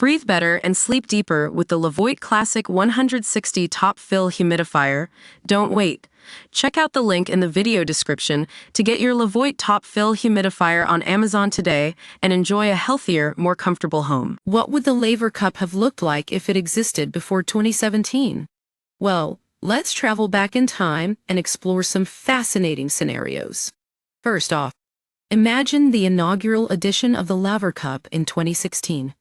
Breathe better and sleep deeper with the Levoit Classic 160 Top Fill Humidifier. Don't wait. Check out the link in the video description to get your Levoit Top Fill Humidifier on Amazon today and enjoy a healthier, more comfortable home. What would the Laver Cup have looked like if it existed before 2017? Well, let's travel back in time and explore some fascinating scenarios. First off, imagine the inaugural edition of the Laver Cup in 2016.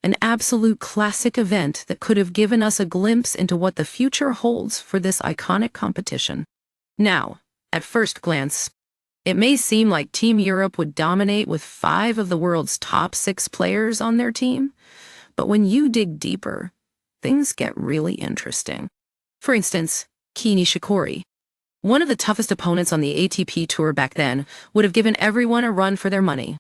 An absolute classic event that could have given us a glimpse into what the future holds for this iconic competition. Now, at first glance, it may seem like Team Europe would dominate with 5 of the world's top 6 players on their team, but when you dig deeper, things get really interesting. For instance, Kei Nishikori, one of the toughest opponents on the ATP Tour back then, would have given everyone a run for their money.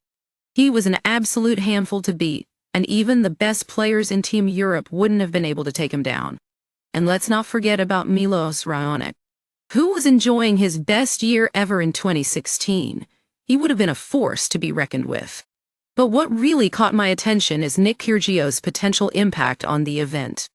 He was an absolute handful to beat, and even the best players in Team Europe wouldn't have been able to take him down. And let's not forget about Milos Raonic, who was enjoying his best year ever in 2016. He would have been a force to be reckoned with. But what really caught my attention is Nick Kyrgios' potential impact on the event.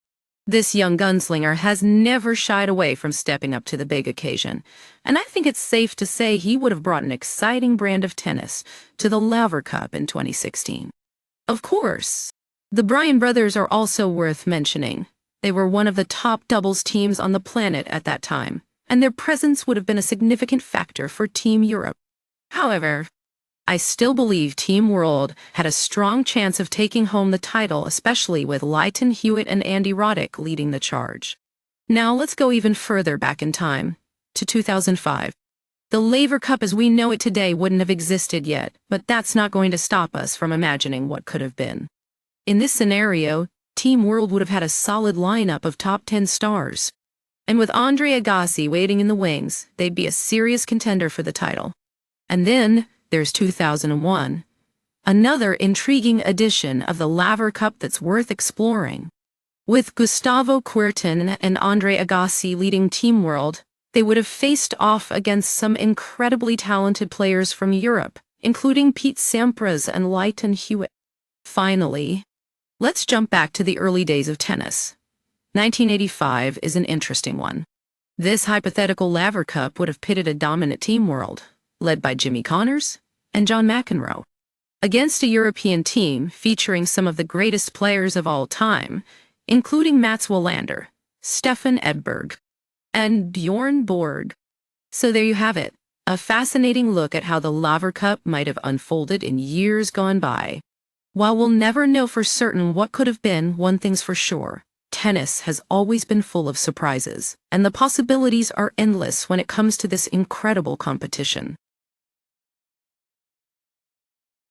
This young gunslinger has never shied away from stepping up to the big occasion, and I think it's safe to say he would have brought an exciting brand of tennis to the Laver Cup in 2016. Of course, the Bryan brothers are also worth mentioning. They were one of the top doubles teams on the planet at that time, and their presence would have been a significant factor for Team Europe. However, I still believe Team World had a strong chance of taking home the title, especially with Lleyton Hewitt and Andy Roddick leading the charge. Now let's go even further back in time, to 2005. The Laver Cup as we know it today wouldn't have existed yet, but that's not going to stop us from imagining what could have been. In this scenario, Team World would have had a solid lineup of top 10 stars. And with Andre Agassi waiting in the wings, they'd be a serious contender for the title. And then there's 2001, another intriguing edition of the Laver Cup that's worth exploring. With Gustavo Kuerten and Andre Agassi leading Team World, they would have faced off against some incredibly talented players from Europe, including Pete Sampras and Lleyton Hewitt. Finally, let's jump back to the early days of tennis. 1985 is an interesting one. This hypothetical Laver Cup would have pitted a dominant Team World, led by Jimmy Connors and John McEnroe, against a European team featuring some of the greatest players of all time, including Mats Wilander, Stefan Edberg, and Bjorn Borg. So there you have it, a fascinating look at how the Laver Cup might have unfolded in years gone by. While we'll never know for certain what could have been, one thing's for sure: tennis has always been full of surprises, and the possibilities are endless when it comes to this incredible competition.